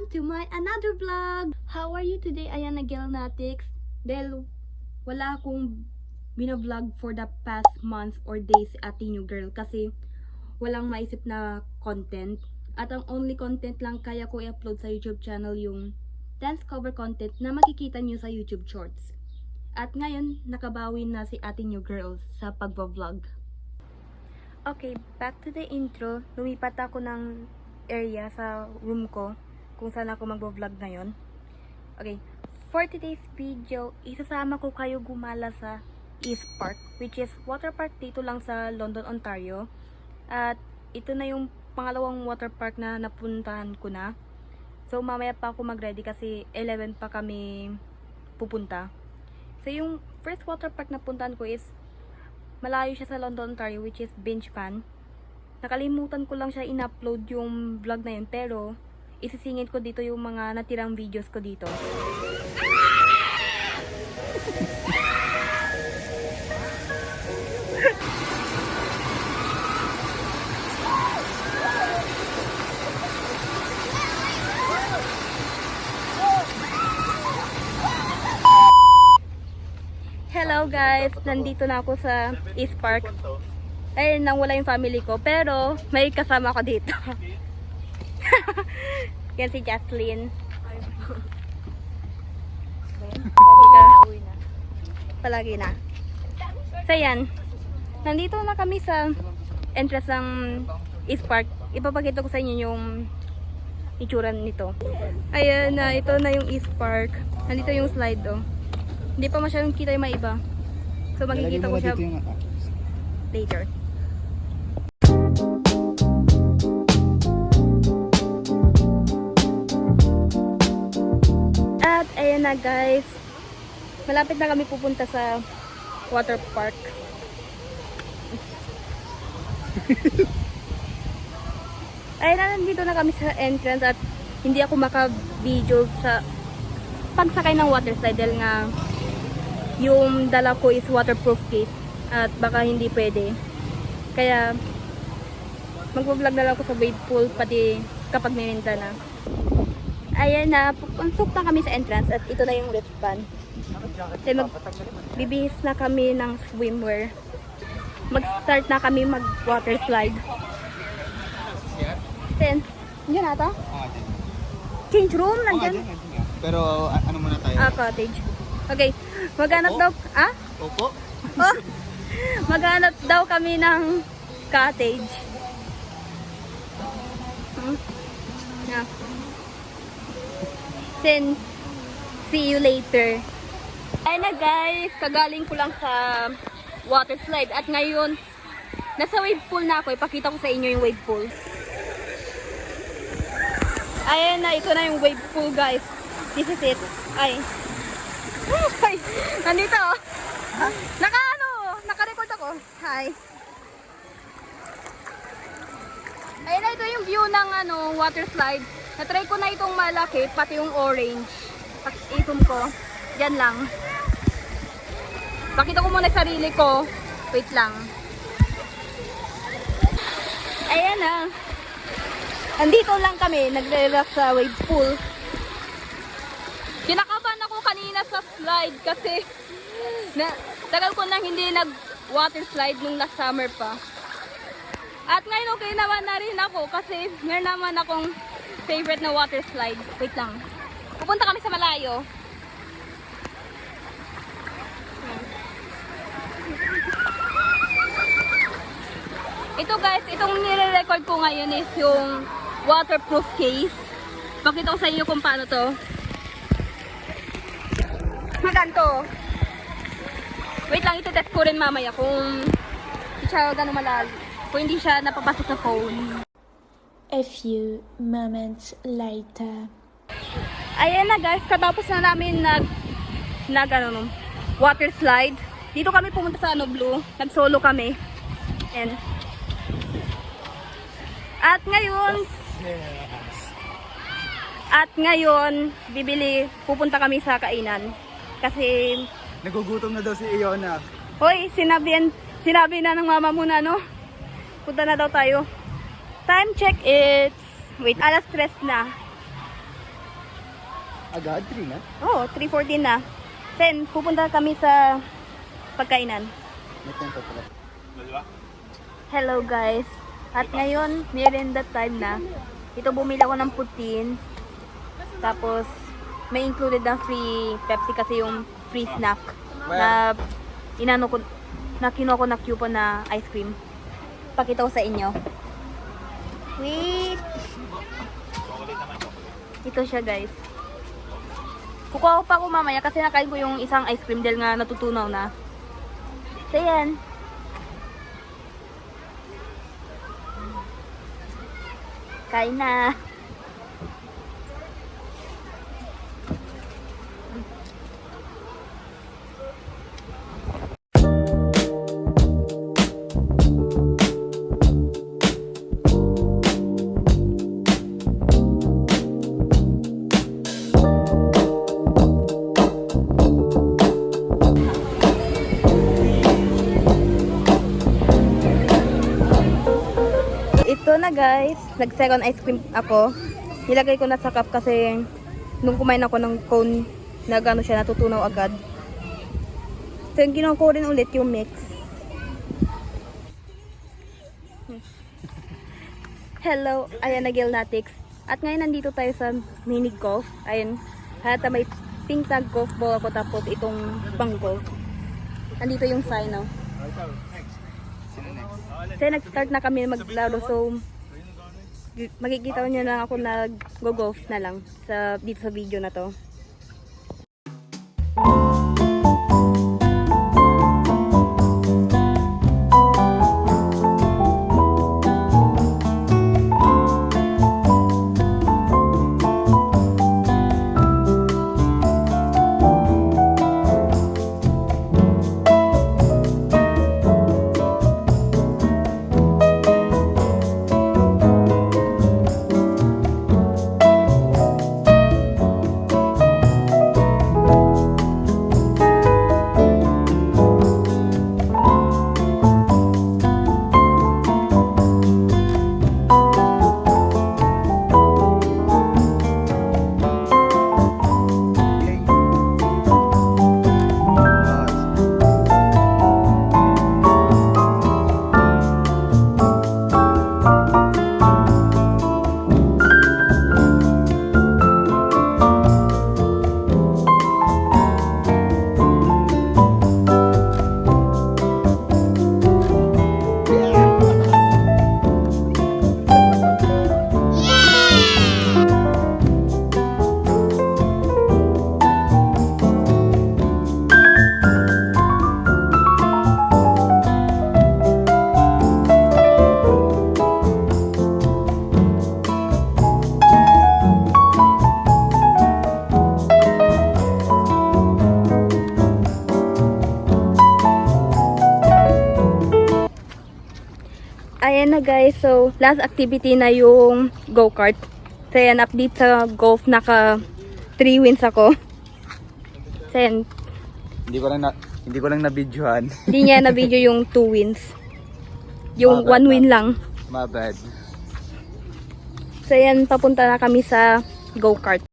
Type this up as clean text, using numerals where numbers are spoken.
to my another vlog! How are you today? Ayan, nag-Gelnatics. Dahil wala akong binablog for the past months or days at new girl kasi walang maisip na content. At ang only content lang kaya ko i-upload sa YouTube channel yung dance cover content na makikita nyo sa YouTube Shorts. At ngayon, nakabawi na si Ate New Girl sa pagbablog. Okay, back to the intro. Lumipat ako ng area sa room ko kung saan ako magbablog ngayon. Okay, for today's video, isasama ko kayo gumala sa East Park, which is water park dito lang sa London, Ontario. At ito na yung pangalawang water park na napuntahan ko na. So mamaya pa ako mag-ready kasi 11 pa kami pupunta. So yung first water park na puntahan ko is malayo siya sa London, Ontario, which is Bingepan. Nakalimutan ko lang siya in-upload yung vlog na yun, pero isisingit ko dito yung mga natirang videos ko dito. Hello guys, nandito na ako sa East Park. Ay, nang wala yung family ko, pero may kasama ko dito. Yan si Jocelyn. Palagi na. So yan, nandito na kami sa entrance ng East Park. Ipapakita ko sa inyo yung itsura nito. Ayan na, ito na yung East Park. Nandito yung slide oh. Hindi pa masyadong kita yung mga iba. So makikita ko siya later. At ayan na guys. Malapit na kami pupunta sa water park. Ayan na, nandito na kami sa entrance at hindi ako maka-video sa pagsakay ng water slide dahil nga yung dala ko is waterproof case at baka hindi pwede. Kaya mag-vlog na lang ako sa wave pool pati kapag miminta na. Ayan na, pupuntok na kami sa entrance at ito na yung wristband. Bibihis na kami ng swimwear. Mag-start na kami mag-water slide. Then, yun na to? Change room, nandyan. Pero ano muna tayo? Cottage. Okay, maghanap daw, Opo? Oh, maghanap daw kami ng cottage. Yeah. Then, see you later. Ayun na guys, kagaling ko lang sa water slide. At ngayon, nasa wave pool na ako. Ipakita ko sa inyo yung wave pool. Ayun na, ito na yung wave pool guys. This is it. Ay, nandito oh. Naka-record ako. Hi. Ayun na, ito yung view ng water slide. Na-try ko na itong malaki, pati yung orange. Itom ko. Yan lang. Pakita ko muna sarili ko. Wait lang. Ayan na. Andito lang kami, nagre-relax sa wave pool. Kinakabahan ako kanina sa slide kasi tagal ko nang hindi nag-water slide nung last summer pa. At ngayon okay naman na rin ako kasi meron naman akong favorite na water slide. Wait lang. Pupunta kami sa malayo. Ito guys, itong nire-record ko ngayon is yung waterproof case. Pakita ko sa inyo kung paano to. Maganto. Wait lang, ito-test ko rin mamaya kung hindi siya gano'ng malalim. Kung hindi siya napapasok sa phone. A few moments later. Ayan na guys, katapos na namin water slide. Dito kami pumunta sa Blue. Nag-solo kami. And ngayon, pupunta kami sa kainan. Kasi Nagugutom na daw si Iona. hoy, sinabi na ng mama mo na punta na daw tayo. Time check, it's wait, alas 3 na. Agad, 3 na? Oo, 3:14 na. Then, pupunta kami sa pagkainan. May tempo pala. Hello guys. At ngayon, merienda time na. Ito bumili ako ng putin. Tapos, may included na free Pepsi kasi yung free snack. Na kinuha ko na coupon na ice cream. Pakita ko sa inyo. Wait! Ito siya guys. Kukuha ko pa ako mamaya kasi nakain ko yung isang ice cream dahil nga natutunaw na. So yan. Kain na. Ito na guys, nag-second ice cream ako. Nilagay ko na sa cup kasi nung kumain ako ng cone, nagano siya, natutunaw agad. So yung ginawa ko rin ulit yung mix. Hello, ayan na Gilnatics. At ngayon nandito tayo sa mini golf. Ayun, hata may pink tag golf ball ako tapos itong pang golf. Nandito yung sign, no? Kasi nag-start na kami maglaro, so makikita nyo lang ako nag-go-golf na lang dito sa video na to. Ayan na guys, so last activity na yung go-kart. So yan, update sa golf, naka 3 wins ako. So yan, Hindi ko lang na-videohan. hindi niya na video yung 2 wins. Yung 1 win lang. My bad. So yan, papunta na kami sa go-kart.